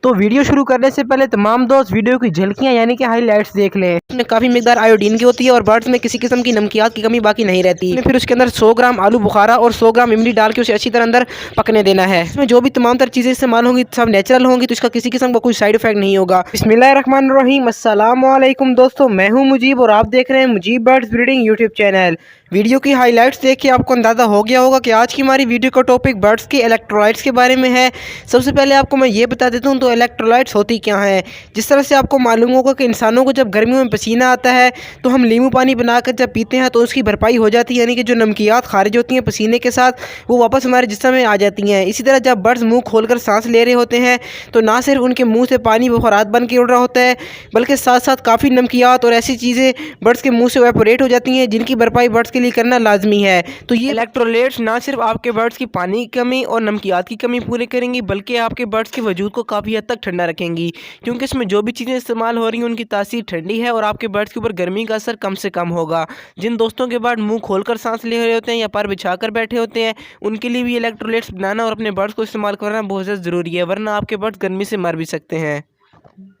तो वीडियो शुरू करने से पहले तमाम दोस्त वीडियो की झलकियां यानी कि हाईलाइट्स देख लें। इसमें काफ़ी मिकदार आयोडीन की होती है और बर्ड्स में किसी किस्म की नमकियात की कमी बाकी नहीं रहती। फिर उसके अंदर 100 ग्राम आलू बुखारा और 100 ग्राम इमली डाल के उसे अच्छी तरह अंदर पकने देना है। इसमें जो भी तमाम तरह चीज़ें इस्तेमाल होंगी सब नेचुरल होंगी, तो इसका किसी किस्म का कोई साइड इफेक्ट नहीं होगा। बिस्मिल्लाहिर्रहमानिर्रहीम, अस्सलाम वालेकुम दोस्तों, मैं हूं मुजीब और आप देख रहे हैं Mujib birds breeding YouTube channel. Video की हाईलाइट्स देख के आपको अंदाज़ा हो गया होगा कि आज की हमारी वीडियो का टॉपिक बर्ड्स के इलेक्ट्रोलाइट्स के बारे में है। सबसे पहले आपको मैं ये बता देता हूँ तो इलेक्ट्रोलाइट्स होती क्या हैं। जिस तरह से आपको मालूम होगा कि इंसानों को जब गर्मियों में पसीना आता है तो हम नींबू पानी बनाकर जब पीते हैं तो उसकी भरपाई हो जाती है, यानी कि जो नमकियात खारिज होती हैं पसीने के साथ वो वापस हमारे जिस्म में आ जाती हैं। इसी तरह जब बर्ड्स मुँह खोलकर सांस ले रहे होते हैं तो ना सिर्फ उनके मुँह से पानी बुखारात बन के उड़ रहा होता है, बल्कि साथ साथ काफ़ी नमकियात और ऐसी चीज़ें बर्ड्स के मुँह से एवापोरेट हो जाती हैं जिनकी भरपाई बर्ड्स के लिए करना लाजमी है। तो ये इलेक्ट्रोलाइट्स ना सिर्फ आपके बर्ड्स की पानी की कमी और नमकियात की कमी पूरी करेंगी, बल्कि आपके बर्ड्स के वजूद को काफ़ी हद तक ठंडा रखेंगी, क्योंकि इसमें जो भी चीज़ें इस्तेमाल हो रही हैं उनकी तासीर ठंडी है और आपके बर्ड्स के ऊपर गर्मी का असर कम से कम होगा। जिन दोस्तों के बर्ड मुंह खोलकर सांस ले रहे होते हैं या पर बिछाकर बैठे होते हैं उनके लिए भी इलेक्ट्रोलाइट्स बनाना और अपने बर्ड्स को इस्तेमाल करना बहुत ज़्यादा ज़रूरी है, वरना आपके बर्ड्स गर्मी से मर भी सकते हैं।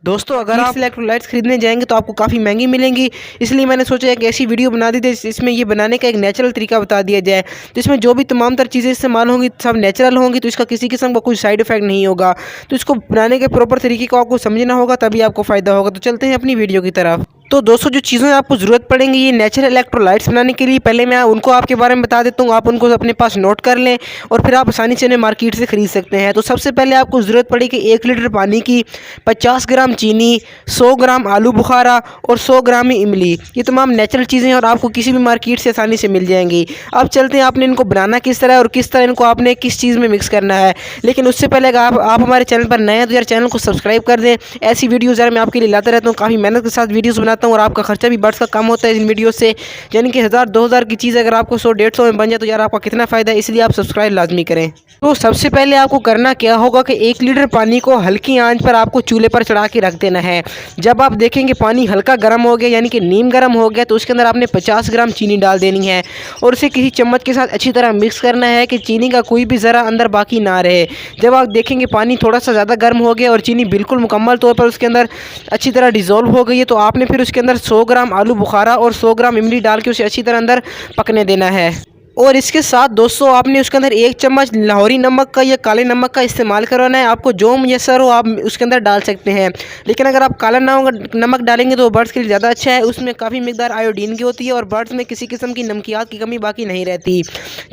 दोस्तों, अगर आप इलेक्ट्रोलाइट्स खरीदने जाएंगे तो आपको काफ़ी महंगी मिलेंगी, इसलिए मैंने सोचा एक ऐसी वीडियो बना दी थी इसमें ये बनाने का एक नेचुरल तरीका बता दिया जाए। तो इसमें जो भी तमाम तरह चीज़ें इस्तेमाल होंगी सब नेचुरल होंगी, तो इसका किसी किस्म का कोई साइड इफेक्ट नहीं होगा। तो इसको बनाने के प्रॉपर तरीके को आपको समझना होगा, तभी आपको फ़ायदा होगा। तो चलते हैं अपनी वीडियो की तरफ। तो दोस्तों, जो चीज़ें आपको ज़रूरत पड़ेंगी ये नेचुरल इलेक्ट्रोलाइट्स बनाने के लिए, पहले मैं उनको आपके बारे में बता देता हूँ, आप उनको अपने पास नोट कर लें और फिर आप आसानी से उन्हें मार्केट से ख़रीद सकते हैं। तो सबसे पहले आपको ज़रूरत पड़ेगी 1 लीटर पानी की, 50 ग्राम चीनी, 100 ग्राम आलू बुखारा और 100 ग्राम इमली। ये तमाम नेचुरल चीज़ें हैं और आपको किसी भी मार्केट से आसानी से मिल जाएंगी। अब चलते हैं आपने इनको बनाना किस तरह और किस तरह इनको आपने किस चीज़ में मिक्स करना है। लेकिन उससे पहले अगर आप हमारे चैनल पर नए हैं तो यार चैनल को सब्सक्राइब कर दें। ऐसी वीडियोज़ यार मैं आपके लिए लाता रहता हूँ, काफ़ी मेहनत के साथ वीडियोज़ बनाता हूँ और आपका खर्चा बर्ड्स का कम होता है इन वीडियो से, यानी कि 1000-2000 की चीज़ अगर आपको 100-150 में बन जाए तो यार आपका कितना फ़ायदा है, इसलिए आप सब्सक्राइब लाजमी करें। तो सबसे पहले आपको करना क्या होगा कि 1 लीटर पानी को हल्की आंच पर आपको चूल्हे पर चढ़ा के रख देना है। जब आप देखेंगे पानी हल्का गर्म हो गया यानी कि नीम गर्म हो गया तो उसके अंदर आपने 50 ग्राम चीनी डाल देनी है और उसे किसी चम्मच के साथ अच्छी तरह मिक्स करना है कि चीनी का कोई भी ज़रा अंदर बाकी ना रहे। जब आप देखेंगे पानी थोड़ा सा ज़्यादा गर्म हो गया और चीनी बिल्कुल मुकम्मल तौर पर उसके अंदर अच्छी तरह डिज़ोल्व हो गई है तो आपने फिर उसके अंदर 100 ग्राम आलू बुखारा और 100 ग्राम इमली डाल के उसे अच्छी तरह अंदर पकने देना है। और इसके साथ दोस्तों आपने उसके अंदर 1 चम्मच लाहौरी नमक का या काले नमक का इस्तेमाल करवाना है। आपको जो मुयसर हो आप उसके अंदर डाल सकते हैं, लेकिन अगर आप काला नमक डालेंगे तो बर्ड्स के लिए ज़्यादा अच्छा है। उसमें काफ़ी मिकदार आयोडीन की होती है और बर्ड्स में किसी किस्म की नमकियात की कमी बाकी नहीं रहती।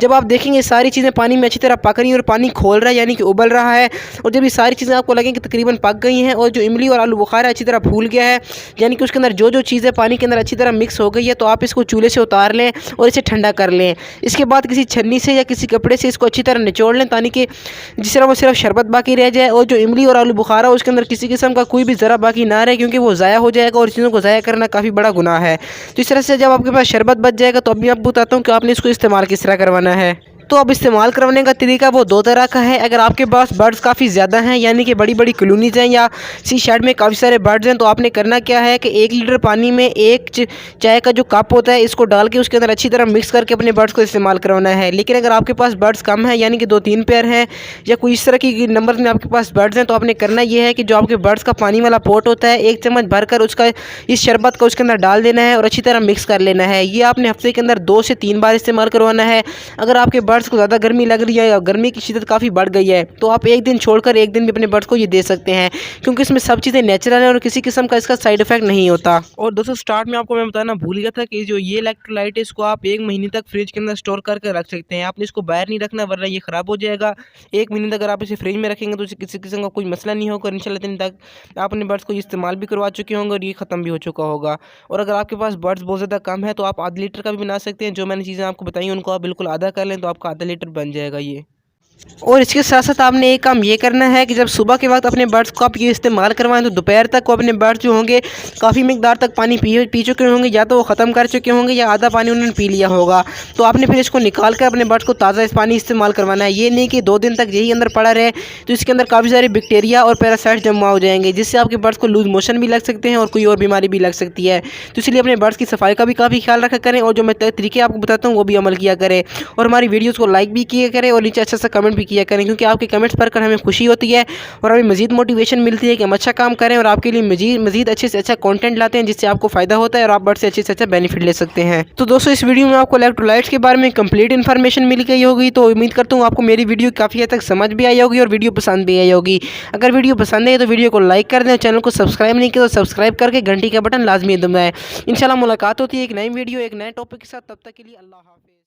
जब आप देखेंगे सारी चीज़ें पानी में अच्छी तरह पक रही हैं और पानी खोल रहा है यानी कि उबल रहा है, और जब ये सारी चीज़ें आपको लगेंगी तकरीबन पक गई हैं और जो इमली और आलू बुखारा अच्छी तरह फूल गया है यानी कि उसके अंदर जो चीज़ें पानी के अंदर अच्छी तरह मिक्स हो गई है, तो आप इसको चूल्हे से उतार लें और इसे ठंडा कर लें। इसके बाद किसी छन्नी से या किसी कपड़े से इसको अच्छी तरह निचोड़ लें ताकि जिस तरह वो सिर्फ शरबत बाकी रह जाए और जो इमली और आलू बुखारा उसके अंदर किसी किस्म का कोई भी ज़रा बाकी ना रहे, क्योंकि वो ज़ाया हो जाएगा और चीज़ों को ज़ाया करना काफ़ी बड़ा गुनाह है। तो इस तरह से जब आपके पास शरबत बच जाएगा तो अभी मैं बताता हूँ कि आपने इसको इस्तेमाल किस तरह करवाना है। तो अब इस्तेमाल करवाने का तरीका वो 2 तरह का है। अगर आपके पास बर्ड्स काफ़ी ज़्यादा हैं यानी कि बड़ी बड़ी कॉलोनीज़ हैं या सी शेड में काफ़ी सारे बर्ड्स हैं तो आपने करना क्या है कि 1 लीटर पानी में 1 चाय का जो कप होता है इसको डाल के उसके अंदर अच्छी तरह मिक्स करके अपने बर्ड्स को इस्तेमाल करवाना है। लेकिन अगर आपके पास बर्ड्स कम है यानी कि 2-3 पेयर हैं या कोई इस तरह की नंबर में आपके पास बर्ड्स हैं तो आपने करना ये है कि जो आपके बर्ड्स का पानी वाला पोट होता है 1 चम्मच भरकर उसका इस शरबत को उसके अंदर डाल देना है और अच्छी तरह मिक्स कर लेना है। ये आपने हफ्ते के अंदर 2 से 3 बार इस्तेमाल करवाना है। अगर आपके बर्ड्स को ज़्यादा गर्मी लग रही है या गर्मी की शिद्दत काफ़ी बढ़ गई है तो आप एक दिन छोड़कर एक दिन भी अपने बर्ड्स को ये दे सकते हैं, क्योंकि इसमें सब चीज़ें नेचुरल हैं और किसी किस्म का इसका साइड इफेक्ट नहीं होता। और दोस्तों, स्टार्ट में आपको मैं बताना भूल गया था कि जो ये इलेक्ट्रोलाइट है इसको आप 1 महीने तक फ्रिज के अंदर स्टोर करके रख सकते हैं। आपने इसको बाहर नहीं रखना वरना ये ख़राब हो जाएगा। 1 महीने तक अगर आप इसे फ्रिज में रखेंगे तो किसी किस्म का कोई मसला नहीं होगा। इंशाल्लाह दिन तक आप अपने बर्ड्स को इस्तेमाल भी करवा चुके होंगे और ये ख़त्म भी हो चुका होगा। और अगर आपके पास बर्ड्स बहुत ज़्यादा कम है तो आप आधा लीटर का भी बना सकते हैं। जो मैंने चीज़ें आपको बताई उनको आप बिल्कुल आधा कर लें तो आपका आधा लीटर बन जाएगा ये। और इसके साथ साथ आपने एक काम ये करना है कि जब सुबह के वक्त अपने बर्ड्स को आप ये इस्तेमाल करवाएं तो दोपहर तक को अपने बर्ड्स जो होंगे काफ़ी मिकदार तक पानी पी चुके होंगे, या तो वो ख़त्म कर चुके होंगे या आधा पानी उन्होंने पी लिया होगा। तो आपने फिर इसको निकाल कर अपने बर्ड्स को ताज़ा इस पानी इस्तेमाल करवाना है। ये नहीं कि 2 दिन तक यही अंदर पड़ा रहे, तो इसके अंदर काफ़ी सारे बैक्टीरिया और पैरासाइट जमा हो जाएंगे जिससे आपके बर्ड्स को लूज मोशन भी लग सकते हैं और कोई और बीमारी भी लग सकती है। तो इसलिए अपने बर्ड्स की सफाई का भी काफ़ी ख्याल रखा करें और जो मैं तरीके आपको बताता हूँ वो भी अमल किया करें और हमारी वीडियोज़ को लाइक भी किया करें और नीचे अच्छा सा कमेंट भी किया करें, क्योंकि आपके कमेंट्स पढ़कर हमें खुशी होती है और हमें मजीद मोटिवेशन मिलती है कि हम अच्छा काम करें और आपके लिए मजीद अच्छे से अच्छा कंटेंट लाते हैं, जिससे आपको फ़ायदा होता है और आप बर्ड से अच्छे से अच्छा बेनिफिट ले सकते हैं। तो दोस्तों इस वीडियो में आपको इलेक्ट्रोलाइट्स के बारे में कंप्लीट इन्फॉर्मेशन मिल गई होगी। तो उम्मीद करता हूँ आपको मेरी वीडियो काफ़ी हद तक समझ भी आई होगी और वीडियो पसंद भी आई होगी। अगर वीडियो पसंद है तो वीडियो को लाइक कर दें, चैनल को सब्सक्राइब नहीं किया तो सब्सक्राइब करके घंटी का बटन लाजमी दबाएं। इंशाल्लाह मुलाकात होती है एक नई वीडियो एक नए टॉपिक के साथ। तब तक के लिए अल्लाह हाफिज़।